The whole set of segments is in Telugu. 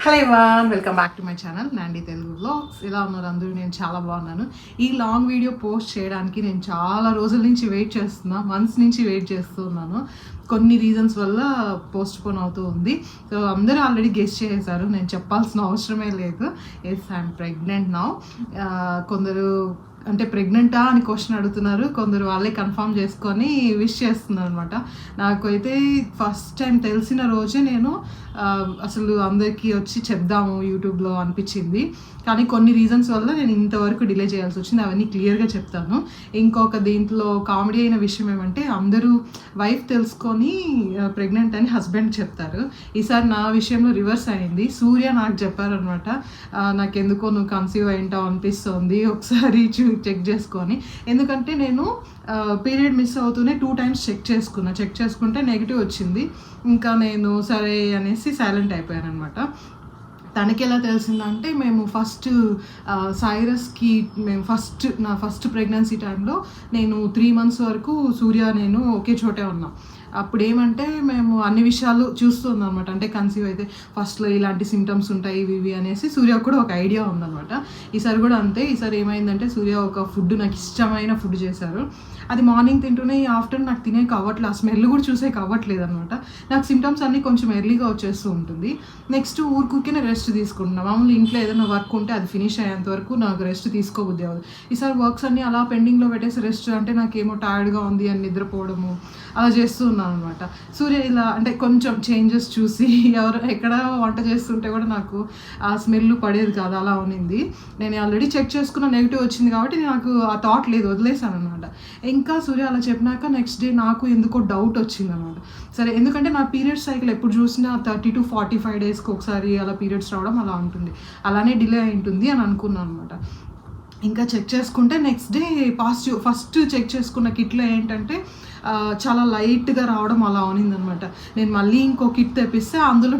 Hello everyone, welcome back to my channel Nandi Telugu vlogs. ఎలా ఉన్నారు అందరూ? నేను చాలా బాగున్నాను. ఈ లాంగ్ వీడియో పోస్ట్ చేయడానికి నేను చాలా రోజుల నుంచి వెయిట్ చేస్తున్నా, మంత్స్ నుంచి వెయిట్ చేస్తున్నాను. కొన్ని రీజన్స్ వల్ల పోస్ట్ పోన్ అవుతూ ఉంది. సో అందరూ ఆల్రెడీ గెస్ చేశారు, నేను చెప్పాల్సిన అవసరమే లేదు. Yes, I'm pregnant now. కొందరు అంటే ప్రెగ్నెంటా అని క్వశ్చన్ అడుగుతున్నారు, కొందరు వాళ్ళే కన్ఫర్మ్ చేసుకొని విష్ చేస్తున్నారు అనమాట. నాకైతే ఫస్ట్ టైం తెలిసిన రోజే నేను అసలు అందరికీ వచ్చి చెప్దాము యూట్యూబ్లో అనిపించింది. కానీ కొన్ని రీజన్స్ వల్ల నేను ఇంతవరకు డిలే చేయాల్సి వచ్చింది. అవన్నీ క్లియర్గా చెప్తాను. ఇంకొక దీంట్లో కామెడీ అయిన విషయం ఏమంటే, అందరూ వైఫ్ తెలుసుకొని ప్రెగ్నెంట్ అని హస్బెండ్ చెప్తారు. ఈసారి నా విషయంలో రివర్స్ అయింది. సూర్య నాకు చెప్పారనమాట, నాకెందుకో నువ్వు కన్సీవ్ అయింటావు అనిపిస్తుంది, ఒకసారి చెక్ చేసుకొని. ఎందుకంటే నేను పీరియడ్ మిస్ అవుతూనే 2 times చెక్ చేసుకుంటే నెగిటివ్ వచ్చింది. ఇంకా నేను సరే అనేసి సైలెంట్ అయిపోయాను అనమాట. తనకి ఎలా తెలిసిందంటే, మేము సైరస్కి నా ఫస్ట్ ప్రెగ్నెన్సీ టైంలో నేను 3 months వరకు సూర్య నేను ఒకే చోటే ఉన్నాం. అప్పుడు ఏమంటే మేము అన్ని విషయాలు చూస్తున్నాం అనమాట. అంటే కన్సీవ్ అయితే ఫస్ట్లో ఇలాంటి సిమ్టమ్స్ ఉంటాయి ఇవి అనేసి సూర్య కూడా ఒక ఐడియా ఉందన్నమాట. ఈసారి కూడా అంతే. ఈసారి ఏమైందంటే, సూర్య ఒక ఫుడ్, నాకు ఇష్టమైన ఫుడ్ చేశారు. అది మార్నింగ్ తింటూనే ఆఫ్టర్నూన్ నాకు తినే అవ్వట్లేదు, ఆ స్మెల్ కూడా చూసే అవ్వట్లేదు అనమాట. నాకు సిమ్టమ్స్ అన్నీ కొంచెం ఎర్లీగా వచ్చేస్తూ ఉంటుంది. నెక్స్ట్ ఊరికూరికే రెస్ట్ తీసుకుంటున్నాను. మామూలు ఇంట్లో ఏదైనా వర్క్ ఉంటే అది ఫినిష్ అయ్యేంత వరకు నాకు రెస్ట్ తీసుకోబుద్ది అవ్వదు. ఈసారి వర్క్స్ అన్నీ అలా పెండింగ్లో పెట్టేసి రెస్ట్ అంటే నాకేమో టైర్డ్గా ఉంది అని నిద్రపోవడము అలా చేస్తూ ఉన్నాను అనమాట. సూర్య ఇలా అంటే కొంచెం చేంజెస్ చూసి ఎక్కడ వంట చేస్తుంటే కూడా నాకు ఆ స్మెల్ పడేది కాదు, అలా ఉన్నింది. నేను ఆల్రెడీ చెక్ చేసుకున్న నెగిటివ్ వచ్చింది కాబట్టి నాకు ఆ థాట్ లేదు, వదిలేసాను అనమాట. ఇంకా సూర్య అలా చెప్పినాక నెక్స్ట్ డే నాకు ఎందుకో డౌట్ వచ్చింది అనమాట. సరే, ఎందుకంటే నా పీరియడ్స్ సైకిల్ ఎప్పుడు చూసినా 30 to 45 daysకి ఒకసారి అలా పీరియడ్స్ రావడం అలా ఉంటుంది, అలానే డిలే అయి ఉంటుంది అని అనుకున్నాను అనమాట. ఇంకా చెక్ చేసుకుంటే next day positive. First check చేసుకున్న కిట్లో ఏంటంటే చాలా లైట్గా రావడం అలా ఉన్నిందనమాట. నేను మళ్ళీ ఇంకో కిట్ తెప్పిస్తే అందులో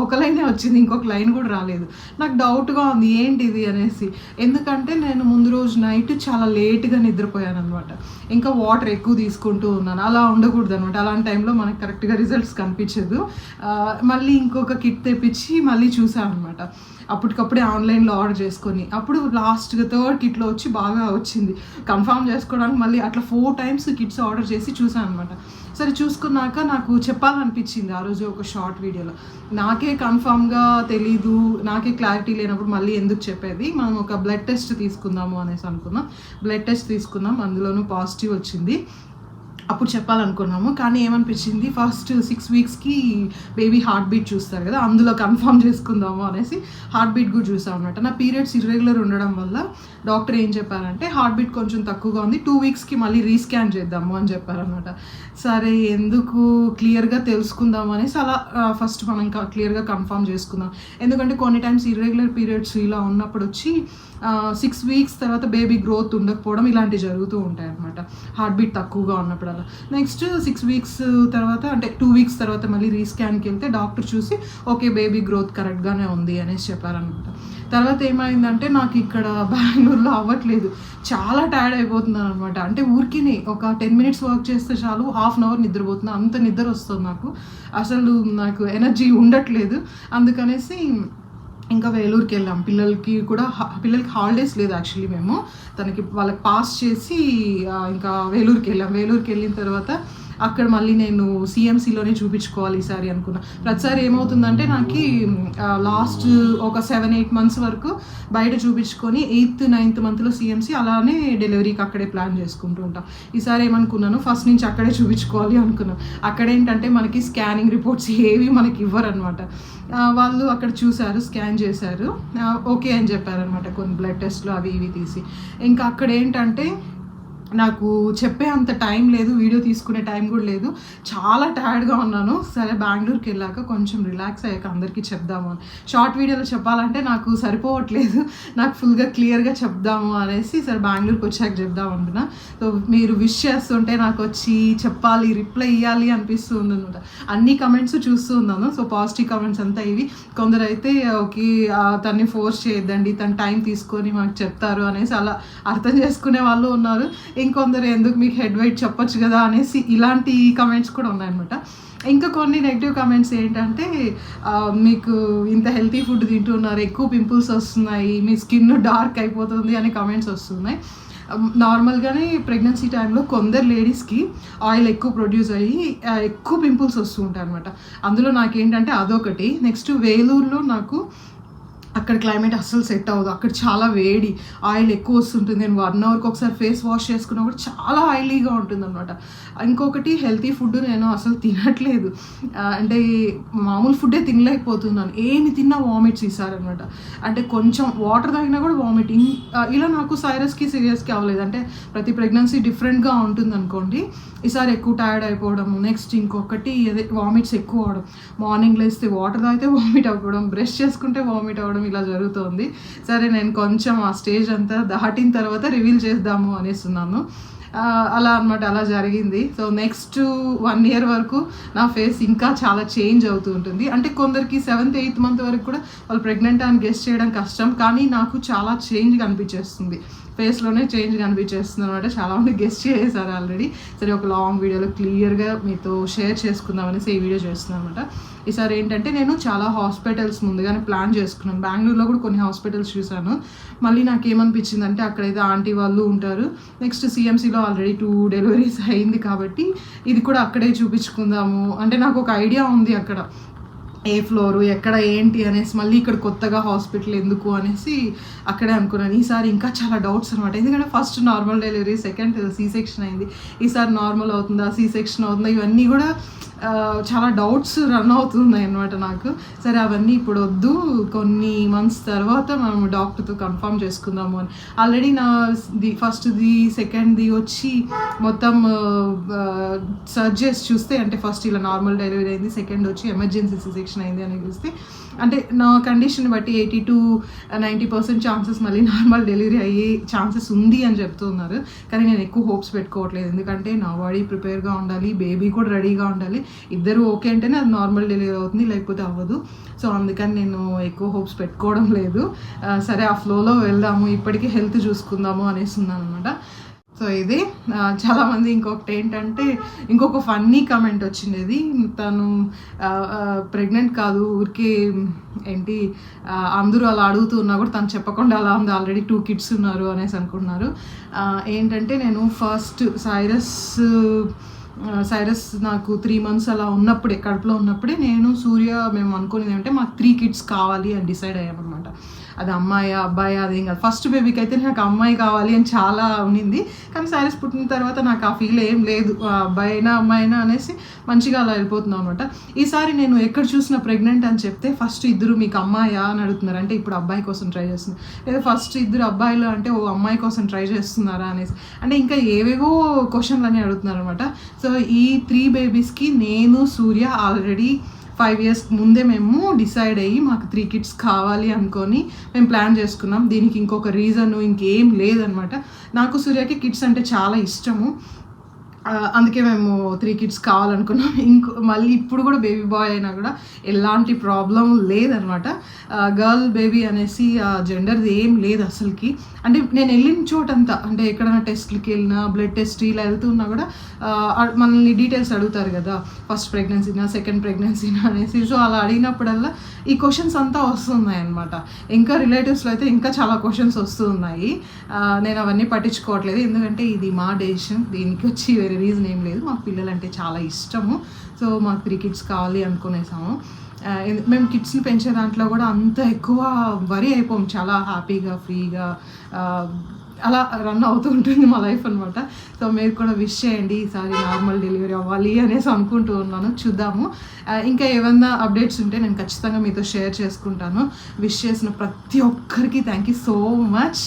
ఒక లైనే వచ్చింది, ఇంకొక లైన్ కూడా రాలేదు. నాకు డౌట్గా ఉంది ఏంటిది అనేసి. ఎందుకంటే నేను ముందు రోజు నైట్ చాలా లేట్గా నిద్రపోయాను అనమాట. ఇంకా వాటర్ ఎక్కువ తీసుకుంటూ ఉన్నాను. అలా ఉండకూడదు అనమాట. అలాంటి టైంలో మనకు కరెక్ట్గా రిజల్ట్స్ కనిపించదు. మళ్ళీ ఇంకొక కిట్ తెప్పించి మళ్ళీ చూసాను అనమాట. అప్పటికప్పుడే ఆన్లైన్లో ఆర్డర్ చేసుకొని, అప్పుడు లాస్ట్గా 3rd కిట్లో వచ్చి బాగా వచ్చింది. కన్ఫర్మ్ చేసుకోవడానికి మళ్ళీ అట్లా 4 times కిట్స్ ఆర్డర్ చేసి చూసాను అనమాట. సరే, చూసుకున్నాక నాకు చెప్పాలనిపించింది ఆ రోజు ఒక షార్ట్ వీడియోలో. నాకే కన్ఫామ్గా తెలీదు, నాకే క్లారిటీ లేనప్పుడు మళ్ళీ ఎందుకు చెప్పేది, మనం ఒక బ్లడ్ టెస్ట్ తీసుకుందాము అనేసి అనుకున్నాం. బ్లడ్ టెస్ట్ తీసుకున్నాం, అందులోనూ పాజిటివ్ వచ్చింది. అప్పుడు చెప్పాలనుకున్నాము, కానీ ఏమనిపించింది, ఫస్ట్ 6 weeksకి బేబీ హార్ట్ బీట్ చూస్తారు కదా, అందులో కన్ఫర్మ్ చేసుకుందాము అనేసి హార్ట్ బీట్ కూడా చూసాం అనమాట. నా పీరియడ్స్ ఇర్రెగ్యులర్ ఉండడం వల్ల డాక్టర్ ఏం చెప్పారంటే, హార్ట్ బీట్ కొంచెం తక్కువగా ఉంది, 2 weeksకి మళ్ళీ రీస్కాన్ చేద్దాము అని చెప్పారనమాట. సరే, ఎందుకు క్లియర్గా తెలుసుకుందాము అనేసి అలా ఫస్ట్ మనం క్లియర్గా కన్ఫర్మ్ చేసుకుందాం. ఎందుకంటే కొన్ని టైమ్స్ ఇర్రెగ్యులర్ పీరియడ్స్ ఇలా ఉన్నప్పుడు వచ్చి 6 weeks తర్వాత బేబీ గ్రోత్ ఉండకపోవడం ఇలాంటివి జరుగుతూ ఉంటాయి అనమాట, హార్ట్ బీట్ తక్కువగా ఉన్నప్పుడు. అలా నెక్స్ట్ 6 weeks తర్వాత, అంటే 2 weeks తర్వాత మళ్ళీ రీస్కాన్కి వెళ్తే డాక్టర్ చూసి ఓకే బేబీ గ్రోత్ కరెక్ట్గానే ఉంది అనేసి చెప్పారనమాట. తర్వాత ఏమైందంటే, నాకు ఇక్కడ బెంగళూరులో అవ్వట్లేదు, చాలా టైర్డ్ అయిపోతున్నాను అనమాట. అంటే ఊరికినే ఒక 10 minutes వర్క్ చేస్తే చాలు 1/2 hour నిద్రపోతున్నాను, అంత నిద్ర వస్తుంది నాకు. అసలు నాకు ఎనర్జీ ఉండట్లేదు. అందుకనేసి ఇంకా వేలూరుకి వెళ్ళాం. పిల్లలకి హాలిడేస్ లేదు యాక్చువల్లీ. మేము వాళ్ళకి పాస్ చేసి ఇంకా వేలూరుకి వెళ్ళిన తర్వాత అక్కడ మళ్ళీ నేను సిఎంసిలోనే చూపించుకోవాలి ఈసారి అనుకున్నా. ప్రతిసారి ఏమవుతుందంటే, నాకు లాస్ట్ ఒక 7-8 months వరకు బయట చూపించుకొని 8th 9th monthలో సిఎంసి, అలానే డెలివరీకి అక్కడే ప్లాన్ చేసుకుంటూ ఉంటాం. ఈసారి ఏమనుకున్నాను, ఫస్ట్ నుంచి అక్కడే చూపించుకోవాలి అనుకున్నాను. అక్కడేంటంటే మనకి స్కానింగ్ రిపోర్ట్స్ ఏవి మనకి ఇవ్వరు అనమాట. వాళ్ళు అక్కడ చూశారు, స్కాన్ చేశారు, ఓకే అని చెప్పారనమాట. కొన్ని బ్లడ్ టెస్ట్లు అవి ఇవి తీసి, ఇంకా అక్కడ ఏంటంటే నాకు చెప్పే అంత టైం లేదు, వీడియో తీసుకునే టైం కూడా లేదు, చాలా టైర్డ్గా ఉన్నాను. సరే, బెంగళూరుకి వెళ్ళాక కొంచెం రిలాక్స్ అయ్యాక అందరికీ చెప్దాము అని. షార్ట్ వీడియోలో చెప్పాలంటే నాకు సరిపోవట్లేదు, నాకు ఫుల్గా క్లియర్గా చెప్దాము అనేసి సరే బెంగళూరుకి వచ్చాక చెప్దాం అనుకున్నా. సో మీరు విష్ చేస్తుంటే నాకు వచ్చి చెప్పాలి, రిప్లై ఇవ్వాలి అనిపిస్తుంది అనమాట. అన్ని కమెంట్స్ చూస్తూ ఉన్నాను. సో పాజిటివ్ కమెంట్స్ అంతా ఇవి. కొందరైతే ఓకే తన్ని ఫోర్స్ చేయొద్దండి, తను టైం తీసుకొని మాకు చెప్తారు అనేసి అలా అర్థం చేసుకునే వాళ్ళు ఉన్నారు. ఇంకొందరు ఎందుకు మీకు హెడ్ వెయిట్ చెప్పొచ్చు కదా అనేసి ఇలాంటి కమెంట్స్ కూడా ఉన్నాయన్నమాట. ఇంకా కొన్ని నెగిటివ్ కమెంట్స్ ఏంటంటే మీకు ఇంత హెల్తీ ఫుడ్ తింటున్నారు, ఎక్కువ పింపుల్స్ వస్తున్నాయి, మీ స్కిన్ డార్క్ అయిపోతుంది అనే కమెంట్స్ వస్తున్నాయి. నార్మల్గానే ప్రెగ్నెన్సీ టైంలో కొందరు లేడీస్కి ఆయిల్ ఎక్కువ ప్రొడ్యూస్ అయ్యి ఎక్కువ పింపుల్స్ వస్తూ ఉంటాయి అనమాట. అందులో నాకేంటంటే అదొకటి. నెక్స్ట్ వేలూరులో నాకు అక్కడ క్లైమేట్ అస్సలు సెట్ అవ్వదు, అక్కడ చాలా వేడి, ఆయిల్ ఎక్కువ వస్తుంటుంది. నేను 1 అవర్కి ఒకసారి ఫేస్ వాష్ చేసుకున్నా కూడా చాలా ఆయిలీగా ఉంటుంది అనమాట. ఇంకొకటి హెల్తీ ఫుడ్ నేను అసలు తినట్లేదు, అంటే మామూలు ఫుడ్డే తినలేకపోతున్నాను. ఏమి తిన్నా వామిట్స్ ఇస్తారనమాట. అంటే కొంచెం వాటర్ తాగినా కూడా వామిటింగ్. ఇలా నాకు సైరస్కి సీరియస్కి అవ్వలేదు. అంటే ప్రతి ప్రెగ్నెన్సీ డిఫరెంట్గా ఉంటుంది అనుకోండి. ఈసారి ఎక్కువ టైర్డ్ అయిపోవడము, నెక్స్ట్ ఇంకొకటి అదే వామిట్స్ ఎక్కువ అవడం, మార్నింగ్ లేస్తే వాటర్ తాగితే వామిట్ అవ్వడం, బ్రష్ చేసుకుంటే వామిట్ అవ్వడం, ఇలా జరుగుతుంది. సరే నేను కొంచెం ఆ స్టేజ్ అంతా దాటిన తర్వాత రివీల్ చేద్దాము అనేస్తున్నాను. అలా అనమాట, అలా జరిగింది. సో నెక్స్ట్ 1 ఇయర్ వరకు నా ఫేస్ ఇంకా చాలా చేంజ్ అవుతూ ఉంటుంది. అంటే కొందరికి 7th 8th మంత్ వరకు కూడా వాళ్ళు ప్రెగ్నెంట్ అని గెస్ చేయడం కష్టం, కానీ నాకు చాలా చేంజ్ కనిపించేస్తుంది, ఫేస్లోనే చేంజ్ కనిపించేస్తుంది అనమాట. చాలామంది గెస్ట్ చేశారు ఆల్రెడీ. సరే ఒక లాంగ్ వీడియోలో క్లియర్గా మీతో షేర్ చేసుకుందాం అనేసి ఈ వీడియో చేస్తున్నాను అనమాట. ఈసారి ఏంటంటే నేను చాలా హాస్పిటల్స్ ముందుగానే ప్లాన్ చేసుకున్నాను. బెంగళూరులో కూడా కొన్ని హాస్పిటల్స్ చూశాను. మళ్ళీ నాకు ఏమనిపించిందంటే అక్కడైతే ఆంటీ వాళ్ళు ఉంటారు, నెక్స్ట్ సిఎంసిలో ఆల్రెడీ 2 డెలివరీస్ అయింది కాబట్టి ఇది కూడా అక్కడే చూపించుకుందాము. అంటే నాకు ఒక ఐడియా ఉంది అక్కడ ఏ ఫ్లోరు ఎక్కడ ఏంటి అనేసి, మళ్ళీ ఇక్కడ కొత్తగా హాస్పిటల్ ఎందుకు అనేసి అక్కడే అనుకున్నాను. ఈసారి ఇంకా చాలా డౌట్స్ అనమాట. ఎందుకంటే first normal delivery, second C section అయింది, ఈసారి నార్మల్ అవుతుందా సి సెక్షన్ అవుతుందా, ఇవన్నీ కూడా చాలా డౌట్స్ రన్ అవుతున్నాయి అనమాట నాకు. సరే అవన్నీ ఇప్పుడు వద్దు, కొన్ని మంత్స్ తర్వాత మనం డాక్టర్తో కన్ఫర్మ్ చేసుకుందాము అని. ఆల్రెడీ నా ఫస్ట్ది సెకండ్ది వచ్చి మొత్తం సర్చ్ చేసి చూస్తే, అంటే ఫస్ట్ ఇలా నార్మల్ డెలివరీ అయింది, సెకండ్ వచ్చి ఎమర్జెన్సీ సి సెక్షన్ అయింది అని చూస్తే, అంటే నా కండిషన్ బట్టి 80 to 90% ఛాన్సెస్ మళ్ళీ నార్మల్ డెలివరీ అయ్యే ఛాన్సెస్ ఉంది అని చెప్తున్నారు. కానీ నేను ఎక్కువ హోప్స్ పెట్టుకోవట్లేదు, ఎందుకంటే నా బాడీ ప్రిపేర్గా ఉండాలి, బేబీ కూడా రెడీగా ఉండాలి. ఇద్దరు ఓకే అంటేనే అది నార్మల్ డెలివరీ అవుతుంది, లేకపోతే అవ్వదు. సో అందుకని నేను ఎక్కువ హోప్స్ పెట్టుకోవడం లేదు. సరే ఆ ఫ్లోలో వెళ్దాము, ఇప్పటికీ హెల్త్ చూసుకుందాము అనేసి ఉన్నాను అనమాట. సో ఇది చాలామంది ఇంకొకటి ఏంటంటే, ఇంకొక ఫన్నీ కమెంట్ వచ్చింది. తను ప్రెగ్నెంట్ కాదు, ఊరికే ఏంటి అందరూ అలా అడుగుతున్నా కూడా తను చెప్పకుండా అలా ఉంది, ఆల్రెడీ 2 kids ఉన్నారు అనేసి అనుకుంటున్నారు. ఏంటంటే నేను ఫస్ట్ సైరస్ నాకు 3 months అలా ఉన్నప్పుడే, కడుపులో ఉన్నప్పుడే నేను సూర్య మేము అనుకునేది ఏమంటే మాకు 3 kids కావాలి అని డిసైడ్ అయ్యామన్నమాట. అది అమ్మాయా అబ్బాయా అదేం కాదు, ఫస్ట్ బేబీకి అయితే నాకు అమ్మాయి కావాలి అని చాలా ఉన్నింది. కానీ సైరస్ పుట్టిన తర్వాత నాకు ఆ ఫీల్ ఏం లేదు, అబ్బాయి అయినా అమ్మాయి అయినా అనేసి మంచిగా అలా వెళ్ళిపోతున్నాం అనమాట. ఈసారి నేను ఎక్కడ చూసినా ప్రెగ్నెంట్ అని చెప్తే ఫస్ట్ ఇద్దరు మీకు అమ్మాయా అని అడుగుతున్నారు, అంటే ఇప్పుడు అబ్బాయి కోసం ట్రై చేస్తున్నారు, లేదా ఫస్ట్ ఇద్దరు అబ్బాయిలు అంటే ఓ అమ్మాయి కోసం ట్రై చేస్తున్నారా అనేసి, అంటే ఇంకా ఏవేవో క్వశ్చన్లు అని అడుగుతున్నారు అనమాట. సో ఈ 3 babiesకి నేను సూర్య ఆల్రెడీ 5 years ముందే మేము డిసైడ్ అయ్యి మాకు 3 kids కావాలి అనుకొని మేము ప్లాన్ చేసుకున్నాం. దీనికి ఇంకొక రీజను ఇంకేం లేదనమాట. నాకు సూర్యకి కిడ్స్ అంటే చాలా ఇష్టము, అందుకే మేము 3 kids కావాలనుకున్నాం. మళ్ళీ ఇప్పుడు కూడా బేబీ బాయ్ అయినా కూడా ఎలాంటి ప్రాబ్లం లేదనమాట. గర్ల్ బేబీ అనేసి జెండర్ది ఏం లేదు అసలుకి. అంటే నేను వెళ్ళిన చోటంతా, అంటే ఎక్కడైనా టెస్ట్లకి వెళ్ళినా, బ్లడ్ టెస్ట్ ఇలా వెళ్తున్నా కూడా మనల్ని డీటెయిల్స్ అడుగుతారు కదా, ఫస్ట్ ప్రెగ్నెన్సీనా సెకండ్ ప్రెగ్నెన్సీనా అనేసి. సో అలా అడిగినప్పుడల్లా ఈ క్వశ్చన్స్ అంతా వస్తున్నాయి అనమాట. ఇంకా రిలేటివ్స్లో అయితే ఇంకా చాలా క్వశ్చన్స్ వస్తూ ఉన్నాయి. నేను అవన్నీ పట్టించుకోవట్లేదు, ఎందుకంటే ఇది మా డెసిషన్, దీనికి వచ్చి వేరే రీజన్ ఏం లేదు. మాకు పిల్లలంటే చాలా ఇష్టము, సో మాకు 3 kids కావాలి అనుకునేసాము. మేము కిడ్స్ని పెంచే దాంట్లో కూడా అంత ఎక్కువ వరీ అయిపోం, చాలా హ్యాపీగా ఫ్రీగా అలా రన్ అవుతూ ఉంటుంది మా లైఫ్ అనమాట. సో మీరు కూడా విష్ చేయండి, ఈసారి నార్మల్ డెలివరీ అవ్వాలి అనేసి అనుకుంటూ ఉన్నాను. చూద్దాము, ఇంకా ఏమన్నా అప్డేట్స్ ఉంటే నేను ఖచ్చితంగా మీతో షేర్ చేసుకుంటాను. విష్ చేసిన ప్రతి ఒక్కరికి థ్యాంక్ యూ సో మచ్.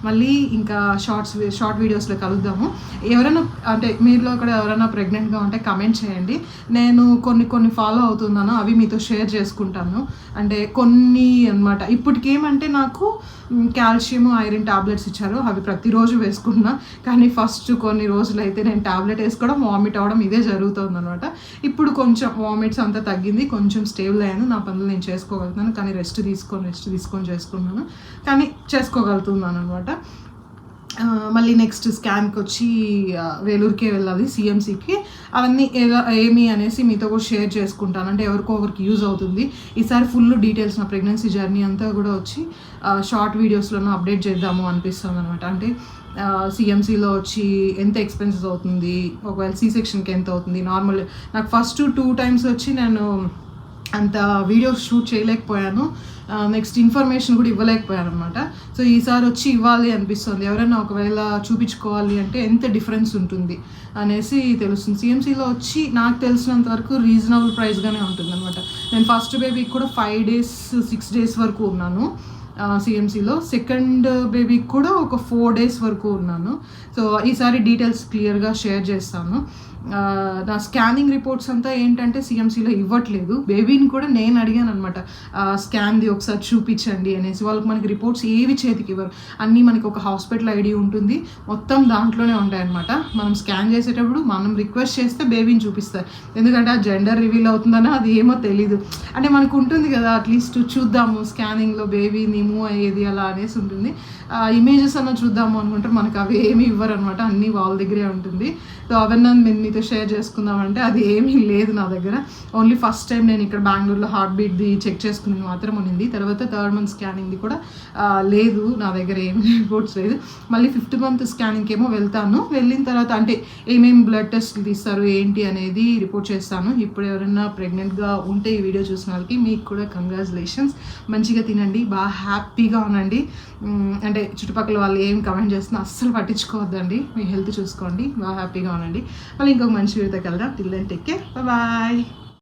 మళ్ళీ ఇంకా షార్ట్ వీడియోస్లో కలుద్దాము. ఎవరైనా అంటే మీలో కూడా ఎవరైనా ప్రెగ్నెంట్గా ఉంటే కమెంట్ చేయండి. నేను కొన్ని ఫాలో అవుతున్నాను, అవి మీతో షేర్ చేసుకుంటాను. అంటే కొన్ని అనమాట. ఇప్పటికేమంటే నాకు కాల్షియం ఐరన్ టాబ్లెట్స్ ఇచ్చారు, అవి ప్రతిరోజు వేసుకున్నా. కానీ ఫస్ట్ కొన్ని రోజులు అయితే నేను టాబ్లెట్ వేసుకోవడం, వామిట్ అవ్వడం ఇదే జరుగుతుంది అనమాట. ఇప్పుడు కొంచెం వామిట్స్ అంతా తగ్గింది, కొంచెం స్టేబుల్ అయ్యాను, నా పనులు నేను చేసుకోగలుగుతాను. కానీ రెస్ట్ తీసుకొని చేసుకున్నాను, కానీ చేసుకోగలుగుతున్నాను అనమాట. మళ్ళీ నెక్స్ట్ స్కాన్కి వచ్చి వేలూరుకే వెళ్ళాలి సిఎంసికి. అవన్నీ ఏమి అనేసి మీతో కూడా షేర్ చేసుకుంటాను, అంటే ఎవరికో ఒకరికి యూజ్ అవుతుంది. ఈసారి ఫుల్ డీటెయిల్స్ నా ప్రెగ్నెన్సీ జర్నీ అంతా కూడా వచ్చి షార్ట్ వీడియోస్లోనూ అప్డేట్ చేద్దాము అనిపిస్తుంది అనమాట. అంటే సిఎంసిలో వచ్చి ఎంత ఎక్స్పెన్సెస్ అవుతుంది, ఒకవేళ సి సెక్షన్కి ఎంత అవుతుంది. నార్మల్ నాకు ఫస్ట్ 2 times వచ్చి నేను అంత వీడియోస్ షూట్ చేయలేకపోయాను, నెక్స్ట్ ఇన్ఫర్మేషన్ కూడా ఇవ్వలేకపోయాను అనమాట. సో ఈసారి వచ్చి ఇవ్వాలి అనిపిస్తుంది. ఎవరైనా ఒకవేళ చూపించుకోవాలి అంటే ఎంత డిఫరెన్స్ ఉంటుంది అనేసి తెలుస్తుంది. సిఎంసిలో వచ్చి నాకు తెలిసినంత వరకు రీజనబుల్ ప్రైస్గానే ఉంటుంది అనమాట. నేను ఫస్ట్ బేబీకి కూడా 5 days 6 days వరకు ఉన్నాను సిఎంసిలో. సెకండ్ బేబీకి కూడా ఒక 4 days వరకు ఉన్నాను. సో ఈసారి డీటెయిల్స్ క్లియర్గా షేర్ చేస్తాను. నా స్కానింగ్ రిపోర్ట్స్ అంతా ఏంటంటే సిఎంసిలో ఇవ్వట్లేదు. బేబీని కూడా నేను అడిగాను అనమాట, స్కాన్ది ఒకసారి చూపించండి అనేసి. వాళ్ళకి మనకి రిపోర్ట్స్ ఏవి చేతికి ఇవ్వరు, అన్నీ మనకి ఒక హాస్పిటల్ ఐడి ఉంటుంది, మొత్తం దాంట్లోనే ఉంటాయన్నమాట. మనం స్కాన్ చేసేటప్పుడు మనం రిక్వెస్ట్ చేస్తే బేబీని చూపిస్తారు, ఎందుకంటే ఆ జెండర్ రివీల్ అవుతుందనో అది ఏమో తెలీదు. అంటే మనకు ఉంటుంది కదా, అట్లీస్ట్ చూద్దాము స్కానింగ్లో బేబీని మూవ్ అయ్యేది అలా అనేసి ఉంటుంది. ఇమేజెస్ అన్న చూద్దాము అనుకుంటారు, మనకు అవి ఏమి ఇవ్వరు అనమాట, అన్నీ వాళ్ళ దగ్గరే ఉంటుంది. సో అవన్నీ నేను మీతో షేర్ చేసుకుందామంటే అది ఏమీ లేదు నా దగ్గర. ఓన్లీ ఫస్ట్ టైం నేను ఇక్కడ బెంగళూరులో హార్ట్ బీట్ది చెక్ చేసుకునేది మాత్రం ఉన్నింది. తర్వాత 3rd month స్కానింగ్ది కూడా లేదు నా దగ్గర, ఏమి రిపోర్ట్స్ లేదు. మళ్ళీ 5th month స్కానింగ్కి ఏమో వెళ్తాను. వెళ్ళిన తర్వాత అంటే ఏమేమి బ్లడ్ టెస్ట్లు తీస్తారు ఏంటి అనేది రిపోర్ట్ చేస్తాను. ఇప్పుడు ఎవరైనా ప్రెగ్నెంట్గా ఉంటే ఈ వీడియో చూసిన వాళ్ళకి మీకు కూడా కంగ్రాచులేషన్స్. మంచిగా తినండి, బాగా హ్యాపీగా ఉండండి. అంటే చుట్టుపక్కల వాళ్ళు ఏం కమెంట్ చేస్తున్నా అస్సలు పట్టించుకోవద్దండి, మీ హెల్త్ చూసుకోండి, బాగా హ్యాపీగా ఉండండి. మళ్ళీ ఇంకొక మంచి వీడియోతో కలదాం. Till then take care, bye.